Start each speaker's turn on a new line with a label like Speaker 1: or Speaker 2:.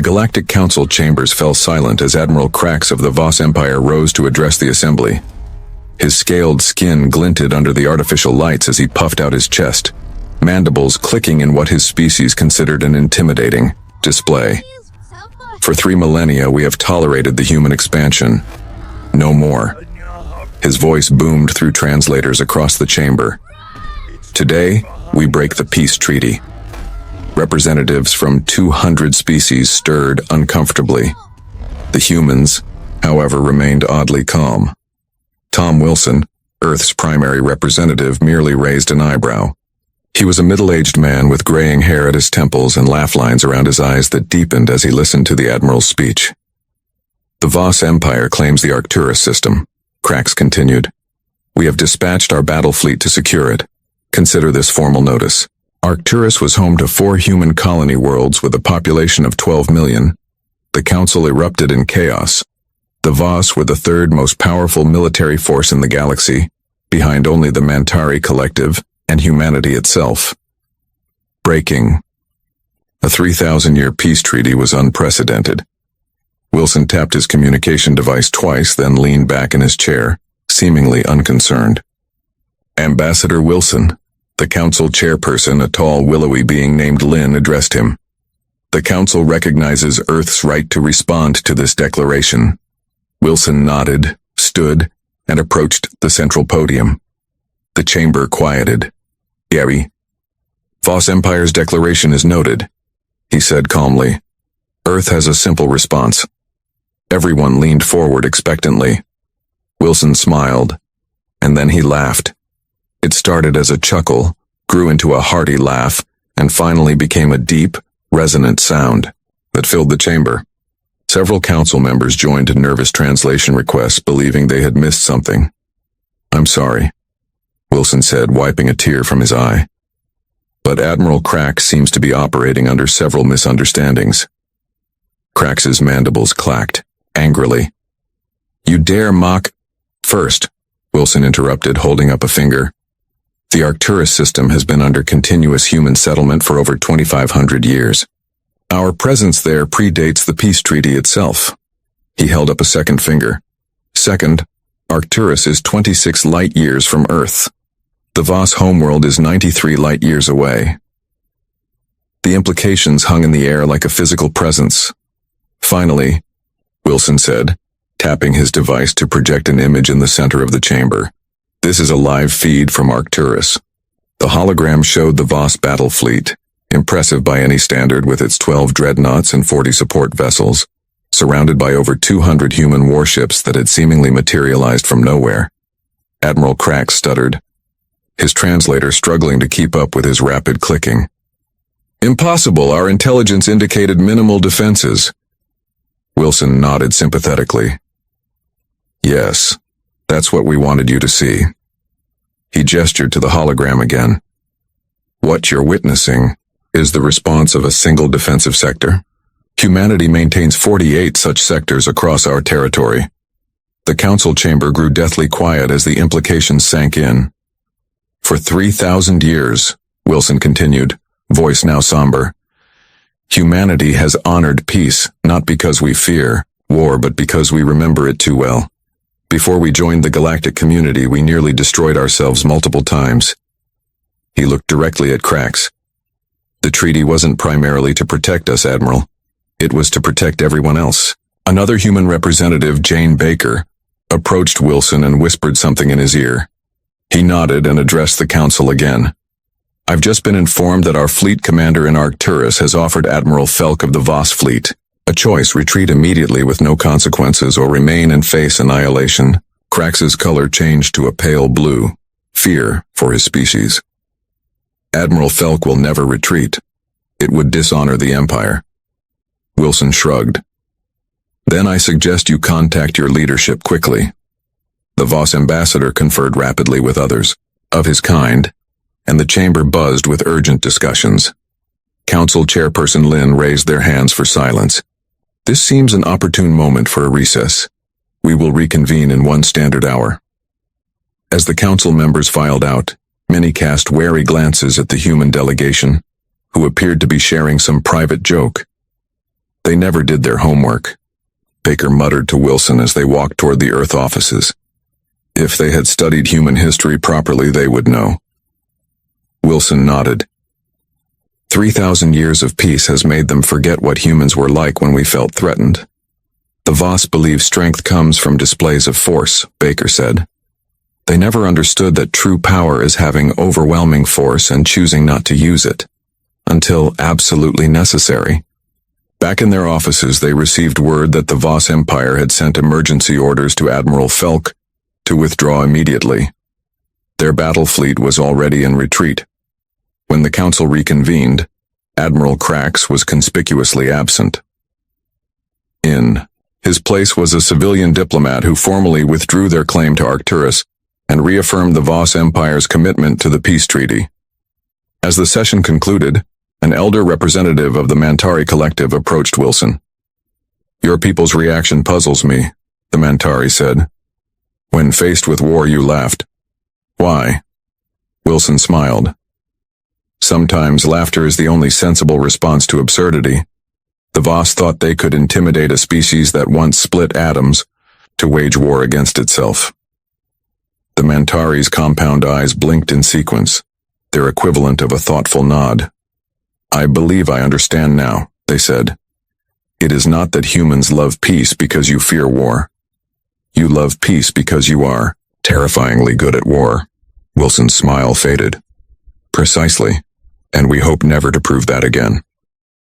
Speaker 1: Galactic Council chambers fell silent as Admiral Krax of the Voss Empire rose to address the assembly. His scaled skin glinted under the artificial lights as he puffed out his chest, mandibles clicking in what his species considered an intimidating display. For 3 millennia, we have tolerated the human expansion. No more. His voice boomed through translators across the chamber. Today, we break the peace treaty. Representatives from 200 species stirred uncomfortably. The humans, however, remained oddly calm. Tom Wilson, Earth's primary representative, merely raised an eyebrow. He was a middle-aged man with graying hair at his temples and laugh lines around his eyes that deepened as he listened to the Admiral's speech. The Voss Empire claims the Arcturus system, Krax continued. We have dispatched our battle fleet to secure it. Consider this formal notice. Arcturus was home to 4 human colony worlds with a population of 12 million. The Council erupted in chaos. The Voss were the 3rd most powerful military force in the galaxy, behind only the Mantari Collective and humanity itself. Breaking. A 3,000-year peace treaty was unprecedented. Wilson tapped his communication device twice, then leaned back in his chair, seemingly unconcerned. Ambassador Wilson, the council chairperson, a tall, willowy being named Lynn, addressed him. The council recognizes Earth's right to respond to this declaration. Wilson nodded, stood, and approached the central podium. The chamber quieted. Gary. Voss Empire's declaration is noted, he said calmly. Earth has a simple response. Everyone leaned forward expectantly. Wilson smiled, and then he laughed. It started as a chuckle, grew into a hearty laugh, and finally became a deep, resonant sound that filled the chamber. Several council members joined in nervous translation requests, believing they had missed something. I'm sorry, Wilson said, wiping a tear from his eye. But Admiral Krax seems to be operating under several misunderstandings. Krax's mandibles clacked, angrily. You dare mock... First, Wilson interrupted, holding up a finger. The Arcturus system has been under continuous human settlement for over 2,500 years. Our presence there predates the peace treaty itself. He held up a second finger. Second, Arcturus is 26 light-years from Earth. The Voss homeworld is 93 light-years away. The implications hung in the air like a physical presence. Finally, Wilson said, tapping his device to project an image in the center of the chamber. This is a live feed from Arcturus. The hologram showed the Voss battle fleet, impressive by any standard with its 12 dreadnoughts and 40 support vessels, surrounded by over 200 human warships that had seemingly materialized from nowhere. Admiral Krax stuttered, his translator struggling to keep up with his rapid clicking. Impossible, our intelligence indicated minimal defenses. Wilson nodded sympathetically. Yes, that's what we wanted you to see. He gestured to the hologram again. What you're witnessing is the response of a single defensive sector. Humanity maintains 48 such sectors across our territory. The council chamber grew deathly quiet as the implications sank in. For 3,000 years, Wilson continued, voice now somber, humanity has honored peace, not because we fear war, but because we remember it too well. Before we joined the galactic community, we nearly destroyed ourselves multiple times. He looked directly at Krax. The treaty wasn't primarily to protect us, Admiral. It was to protect everyone else. Another human representative, Jane Baker, approached Wilson and whispered something in his ear. He nodded and addressed the council again. I've just been informed that our fleet commander in Arcturus has offered Admiral Felk of the Voss fleet a choice: retreat immediately with no consequences or remain and face annihilation. Krax's color changed to a pale blue, fear for his species. Admiral Felk will never retreat. It would dishonor the Empire. Wilson shrugged. Then I suggest you contact your leadership quickly. The Voss ambassador conferred rapidly with others of his kind, and the chamber buzzed with urgent discussions. Council chairperson Lynn raised their hands for silence. This seems an opportune moment for a recess. We will reconvene in 1 standard hour. As the council members filed out, many cast wary glances at the human delegation, who appeared to be sharing some private joke. They never did their homework, Baker muttered to Wilson as they walked toward the Earth offices. If they had studied human history properly, they would know. Wilson nodded. 3,000 years of peace has made them forget what humans were like when we felt threatened. The Voss believe strength comes from displays of force, Baker said. They never understood that true power is having overwhelming force and choosing not to use it, until absolutely necessary. Back in their offices, they received word that the Voss Empire had sent emergency orders to Admiral Felk to withdraw immediately. Their battle fleet was already in retreat. When the council reconvened, Admiral Krax was conspicuously absent. In his place was a civilian diplomat who formally withdrew their claim to Arcturus and reaffirmed the Voss Empire's commitment to the peace treaty. As the session concluded, an elder representative of the Mantari Collective approached Wilson. Your people's reaction puzzles me, the Mantari said. When faced with war, you laughed. Why? Wilson smiled. Sometimes laughter is the only sensible response to absurdity. The Voss thought they could intimidate a species that once split atoms to wage war against itself. The Mantari's compound eyes blinked in sequence, their equivalent of a thoughtful nod. I believe I understand now, they said. It is not that humans love peace because you fear war. You love peace because you are terrifyingly good at war. Wilson's smile faded. Precisely, and we hope never to prove that again.